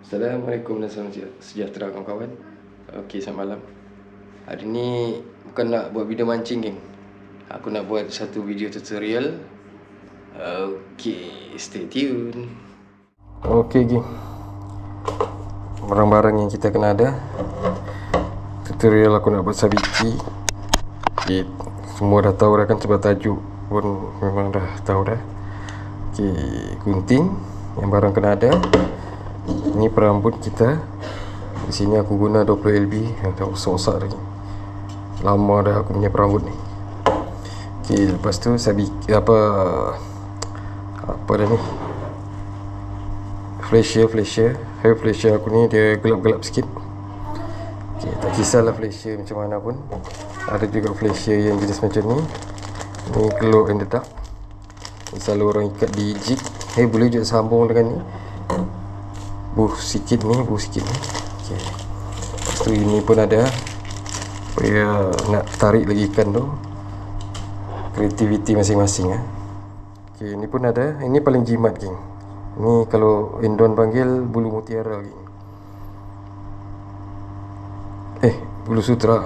Assalamualaikum dan salam sejahtera kawan-kawan. Okey, selamat malam. Hari ni bukan nak buat video mancing, geng. Aku nak buat satu video tutorial. Okey, stay tune. Okey, geng. Barang-barang yang kita kena ada. Tutorial aku nak buat sabiki. Okey, semua dah tahu dah kan, sebab tajuk pun memang dah tahu dah. Okey, gunting yang barang kena ada. Ini perambut kita. Di sini aku guna 20 LB. Dah rosak-rosak lagi. Lama dah aku punya perambut ni. Okey, lepas tu saya bikin apa dah ni, flasher. Hair flasher aku ni dia gelap-gelap sikit. Okey, tak kisahlah flasher macam mana pun. Ada juga flasher yang jenis macam ni. Ni glow in the dark. Ni selalu orang ikat di jig. Boleh juga sambung dengan ni. Buh sikit ni. Okey. Lepas tu ini pun ada, supaya nak tarik lagi ikan tu. Kreativiti masing-masing. Okey, ini pun ada. Ini paling jimat, geng. Ini kalau Indon panggil bulu mutiara, geng. Bulu sutra.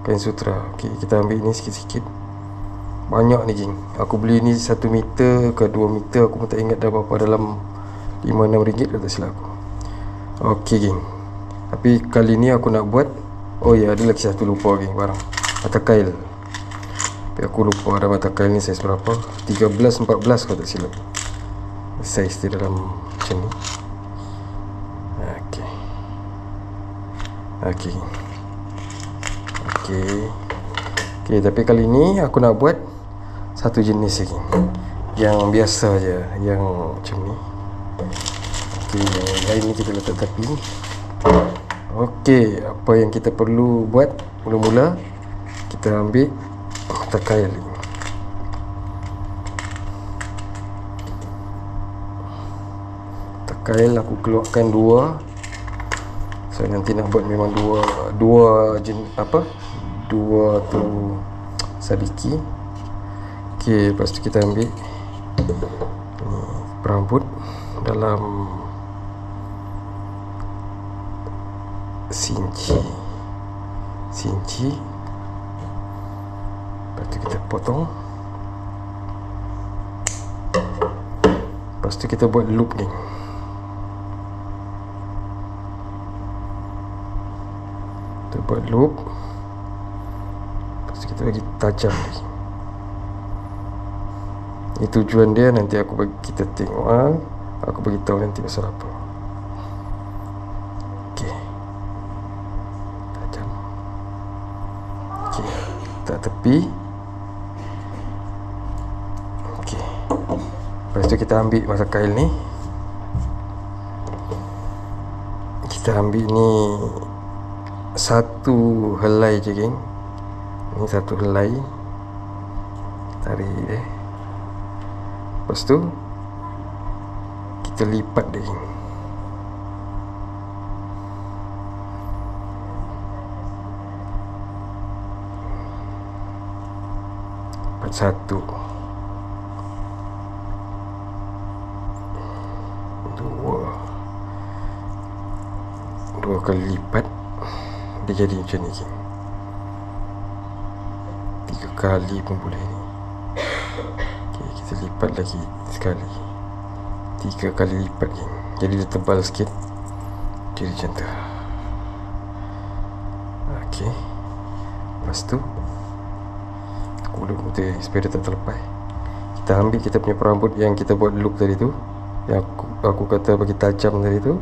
Kain sutra. Okey, kita ambil ini sikit-sikit. Banyak ni, geng. Aku beli ni 1 meter ke 2 meter. Aku pun tak ingat dah berapa, dalam RM5-6 kata silap aku. Okey, geng. Tapi kali ni aku nak buat, ada lagi satu lupa, geng, barang mata kail. Tapi aku lupa ada mata kail ni saiz berapa, 13-14 kalau tak silap. Saiz dia dalam macam ni. Okey, tapi kali ni aku nak buat satu jenis lagi, yang biasa je, yang macam ni. Okey, yang lain ni kita letak tepi. Okey, apa yang kita perlu buat mula-mula, kita ambil mata kail ni. Mata kail aku keluarkan 2. So nanti nak buat memang dua tu sabiki. Okey, lepas tu kita ambil ni perambut dalam sinci. Lepas tu kita potong. Lepas tu kita buat loop, ni. Kita buat loop. Lepas tu kita bagi tajam lagi. Ini tujuan dia, nanti kita tengok. Aku bagi tahu nanti pasal apa. Okey. Tajam. Okey, tak tepi. Okey. Lepas tu kita ambil mata kail ni. Kita ambil ni satu helai je, geng. Ni satu helai. Tarik dia. Lepas tu kita lipat dia, geng. Lipat satu, dua kali lipat, dia jadi macam ni, geng. 3 kali pun boleh ni. Okay, kita lipat lagi sekali, 3 kali lipat, geng. Jadi dia tebal sikit. Jadi macam tu. Okey. Lepas tu aku ulur putih supaya dia tak terlepas. Kita ambil kita punya perambut yang kita buat loop tadi tu, yang aku kata bagi tajam tadi tu.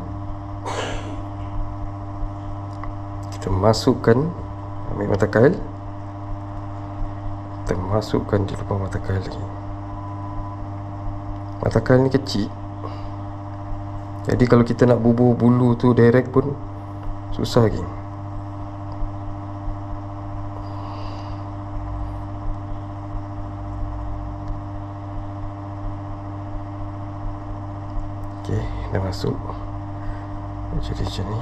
Kita masukkan, ambil mata kail, kita masukkan di lubang mata kail lagi. Mata kail ni kecil, jadi kalau kita nak bubuh bulu tu direct pun susah, geng. Okey, dah masuk. Jadi macam ni.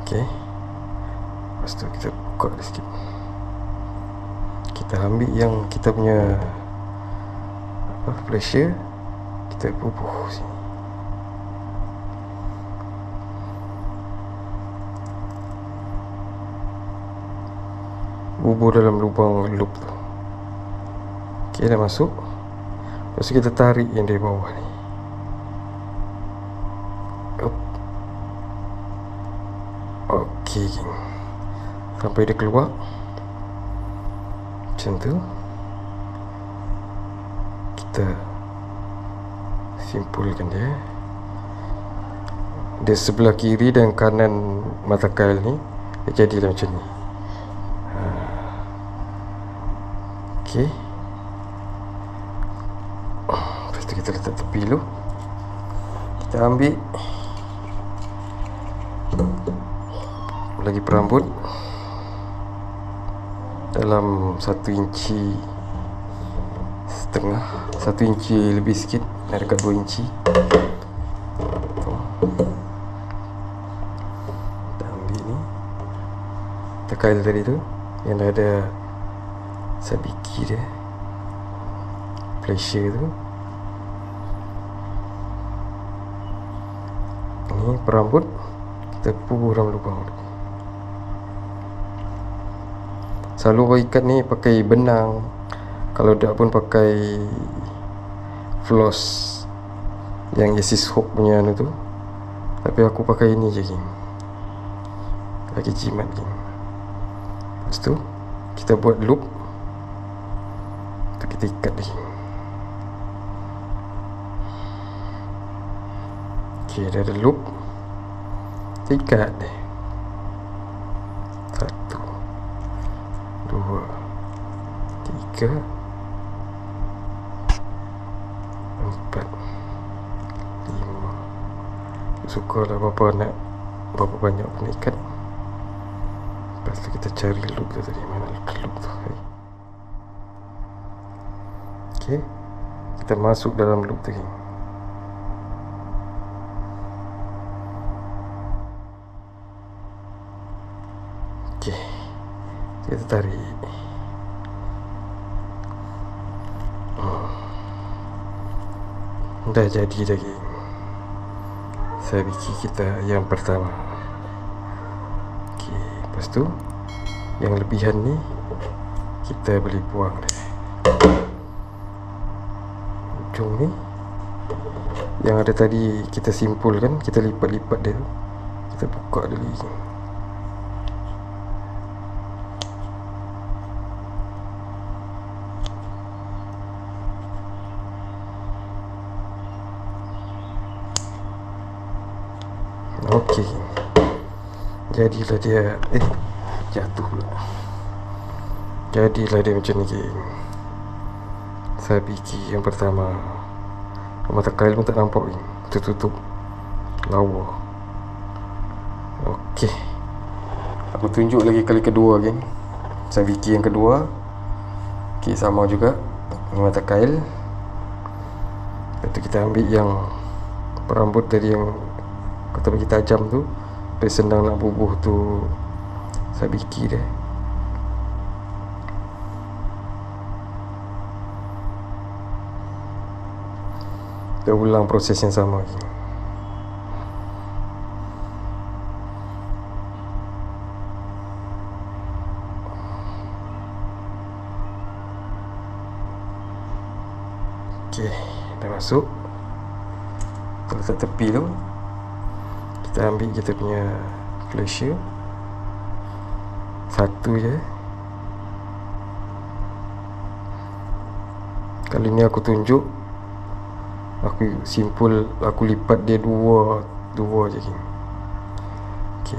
Okey. Lepas tu kita buka dia sikit. Kita ambil yang kita punya flasher, kita bubuh sini. bubur dalam lubang loop tu. Ok, dah masuk. Lepas tu kita tarik yang dari bawah ni. Ok geng, sampai dia keluar macam tu, kita simpulkan dia. Dia sebelah kiri dan kanan mata kail ni dia jadilah macam ni. Ok, lepas tu kita letak tepi dulu. Kita ambil lagi perambut dalam 1 inci setengah, 1 inci lebih sikit, dekat 2 inci. Kita ambil ni tekail tadi tu yang dah ada sabiki dia, flasher tu. Ni perambut kita bubuh dalam lubang tu. Selalu ikat ni pakai benang, kalau tak pun pakai floss yang Axis hook punya anu tu. Tapi aku pakai ini je geng, lagi jimat geng. Lepas tu kita buat loop tu, kita ikat lagi. Ok, dah ada loop, kita ikat dia. 1, 2, 3, 4, 5. Sukarlah berapa banyak pun ikat. Lepas tu kita cari loop tu tadi, mana loop tu. Ok, kita masuk dalam loop tu geng. Ok, kita tarik. Dah jadi dah geng sabiki kita yang pertama. Ok, lepas tu yang lebihan ni kita boleh buang dah. Ujung ni yang ada tadi kita simpulkan, kita lipat-lipat dia tu, kita buka dulu geng. Ok, jadilah dia jatuh pula. Jadilah dia macam ni geng, sabiki yang pertama. Mata kail pun tak nampak geng, tertutup lawa. Ok, aku tunjuk lagi kali kedua geng, sabiki yang kedua. Ok, sama juga ni mata kail. Lepas tu kita ambil yang perambut tadi yang kata bagi tajam tu, supaya senang nak bubuh tu sabiki dia. Kita ulang proses yang sama lagi. Ok, dah masuk. Kita letak tepi tu. Kita ambil kita punya flasher, satu je. Kali ni aku tunjuk, aku simpul, aku lipat dia dua je geng. Ok,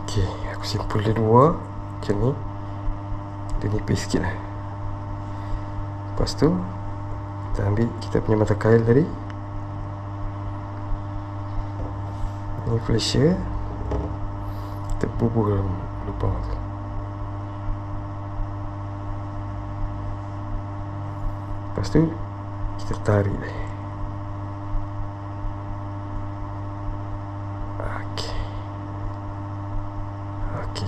ok, aku simpul dia dua macam ni. Dia nipis sikit lah. Lepas tu kita ambil kita punya mata kail tadi, ni flasher, kita bubuh dalam lubang tu. Lepas tu kita tarik dia. Ok, ok,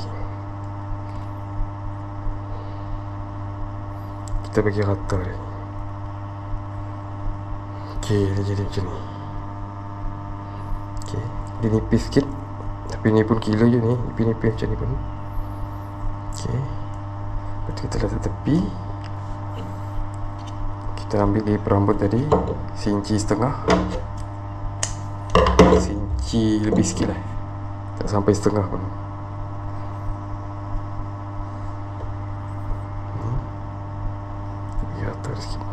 kita bagi rata dia. Okey, dia jadi macam ni. Okey, dia nipis sikit. Tapi ni pun kilo je ni. Nipis macam ni pun. Okey. Lepas tu kita letak tepi. Kita ambil di perambut tadi, seinci setengah. Seinci lebih sikit lah, tak sampai setengah pun. Lebih atas sikit.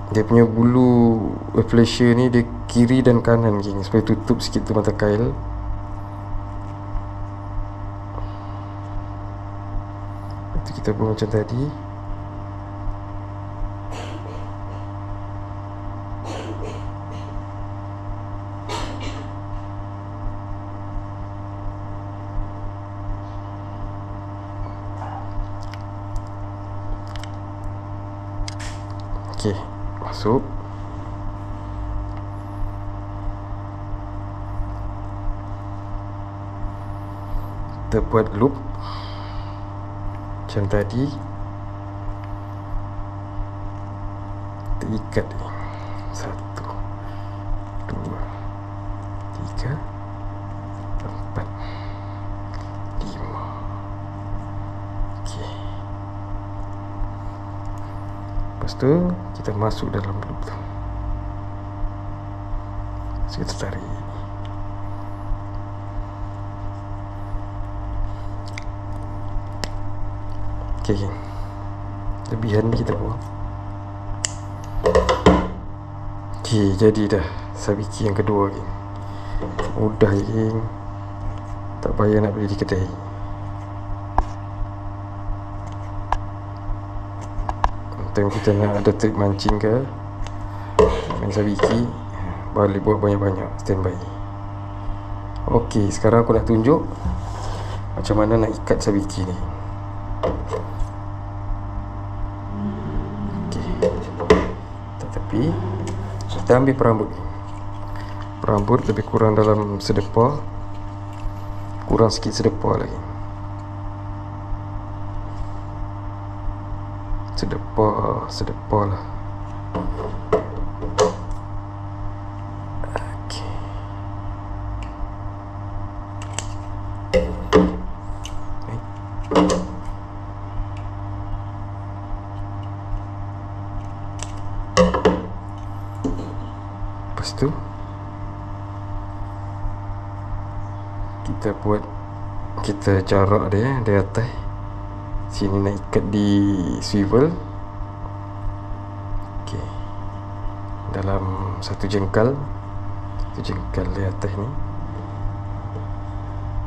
Dia punya bulu Fleischer ni dia kiri dan kanan, geng, supaya tutup sikit tu mata kail. Itu kita buat macam tadi. Okey, masuk. Kita buat loop macam tadi. Kita ikat ni. 1, 2, 3, 4, 5. Okey. Lepas tu kita masuk dalam loop tu. So, kita tarik. Okey, geng. Lebihan ni kita buang. Okey, jadi dah sabiki yang kedua, geng. Mudah je, geng. Tak payah nak beli di kedai. Time kita nak ada trik mancing ke, main sabiki, balik buat banyak-banyak, standby. Okey, sekarang aku nak tunjuk macam mana nak ikat sabiki ni. Okey, kita tepi. Kita ambil perambut ni. Perambut lebih kurang dalam sedepar, kurang sikit sedepar lagi. Sedepar lah. Okey. Lepas tu kita jarak dia dari atas sini, nak ikat di swivel. Okey, dalam satu jengkal di atas ni.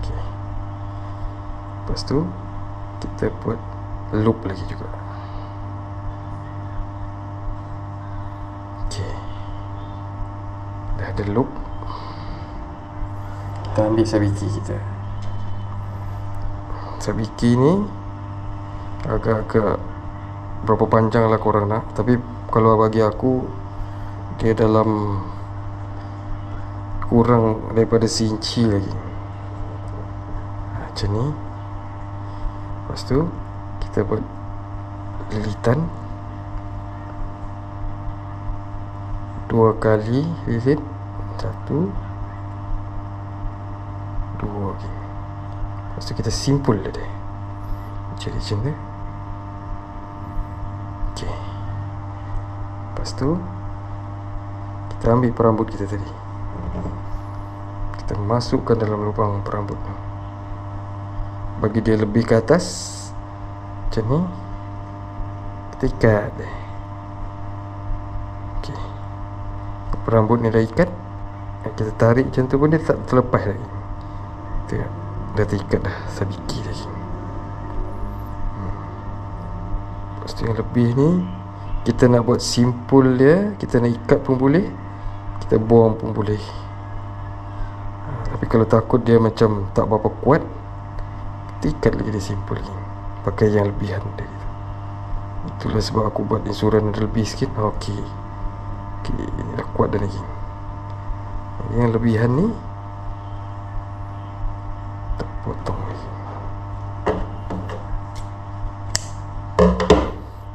Okey, lepas tu kita buat loop lagi juga. Okey, dah ada loop. Kita ambil sabiki kita. Sabiki ni agak-agak berapa panjang lah korang nak, tapi kalau bagi aku dia dalam kurang daripada seinci lagi. Macam ni. Lepas tu kita buat lilitan 2 kali lilit, 1, 2 lagi. Lepas tu kita simpul dia jadi macam tu. Okey, lepas tu kita ambil perambut kita tadi, kita masukkan dalam lubang perambut tu, bagi dia lebih ke atas macam ni. Kita ikat dia. Okey, perambut ni dah ikat, kita tarik macam tu pun dia tak terlepas lagi. Tengok, dah terikat dah sabiki lagi. Lepas tu yang lebih ni kita nak buat simpul dia, kita nak ikat pun boleh, kita buang pun boleh. Tapi kalau takut dia macam tak berapa kuat, kita ikat lagi dia simpul lagi, pakai yang lebihan dia. Itulah sebab aku buat insuran ada lebih sikit. Okey, ini dah kuat dah lagi. Yang lebihan ni tak potong lagi.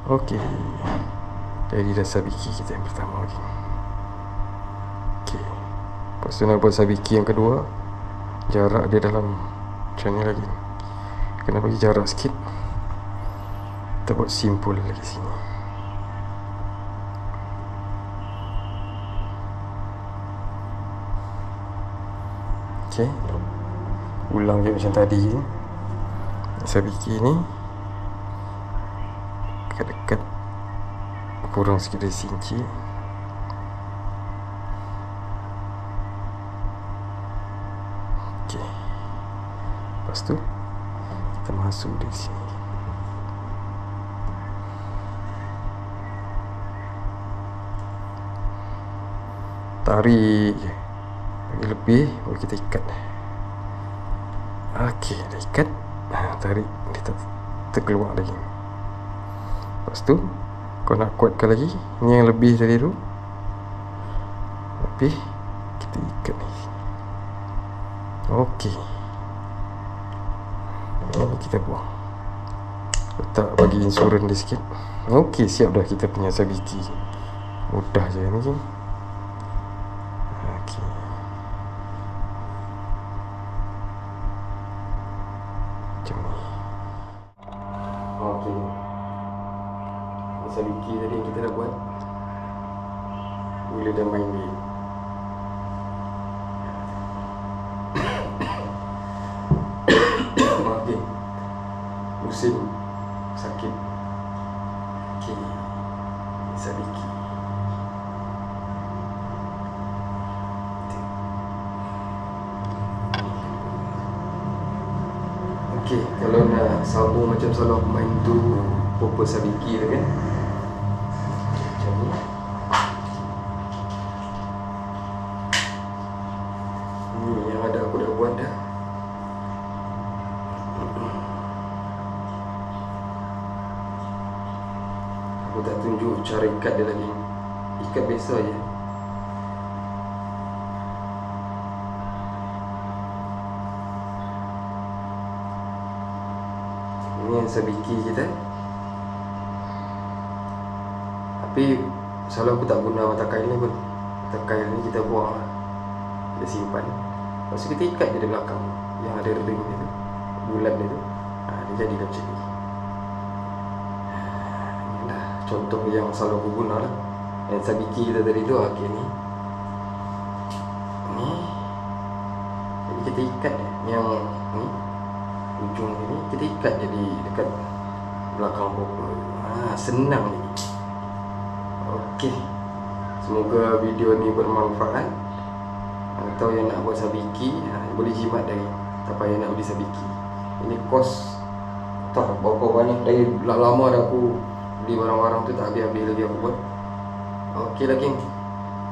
Okey, Jadi dah sabiki kita yang pertama lagi. Okey. Lepas tu nak buat sabiki yang kedua. Jarak dia dalam macam ni lagi. Kena bagi jarak sikit. Kita buat simpul lagi sini. Okey. Ulang je macam tadi ni. Sabiki ni dekat-dekat kurang sikit dari sinci. Okey. Lepas tu kita masuk di sini. Tarik je. Bagi lebih baru kita ikat. Okey, dah ikat. Tarik, dia terkeluar lagi. Lepas tu kau nak kuatkan lagi. Ni yang lebih tadi tu. Lebih kita ikat ni. Okey. Ini kita buang. Letak bagi insurans dia sikit. Okey, siap dah kita punya sabiki. Mudah je ni. Okey. Macam ni. Okey. Sabiki tadi kita dah buat. Boleh dah main dia. Okey. Musim sakit. Okey. Sabiki. Okey, kalau nak sambung macam selalu aku main tu proper sabiki tu kan. Macam ni. Ni yang ada aku dah buat dah. Aku tak tunjuk cara ikat dia lagi. Ikat biasa je. Ini yang sabiki kita. Tapi selalu aku tak guna mata kail ni pun. Mata kail ni kita buang lah. Kita simpan. Lepas tu kita ikat dia di belakang yang ada ring dia tu, bulat dia tu. Dia jadi macam ni. Ini dah contoh yang selalu aku guna lah. Yang sabiki kita tadi tu. Okay, ni jadi kita ikat dia. Yang ni ujung ni kita ikat jadi dekat belakang popper. Senang ni. Okey. Semoga video ni bermanfaat. Atau yang nak buat sabiki, boleh jimat dari. Tak payah nak beli sabiki. Ini kos tak berapa banyak. Dari lama dah aku beli barang-barang tu, tak habis-habis lagi aku buat. Okey lah geng.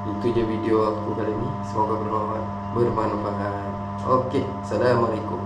Itu je video aku kali ni. Semoga bermanfaat. Okey. Assalamualaikum.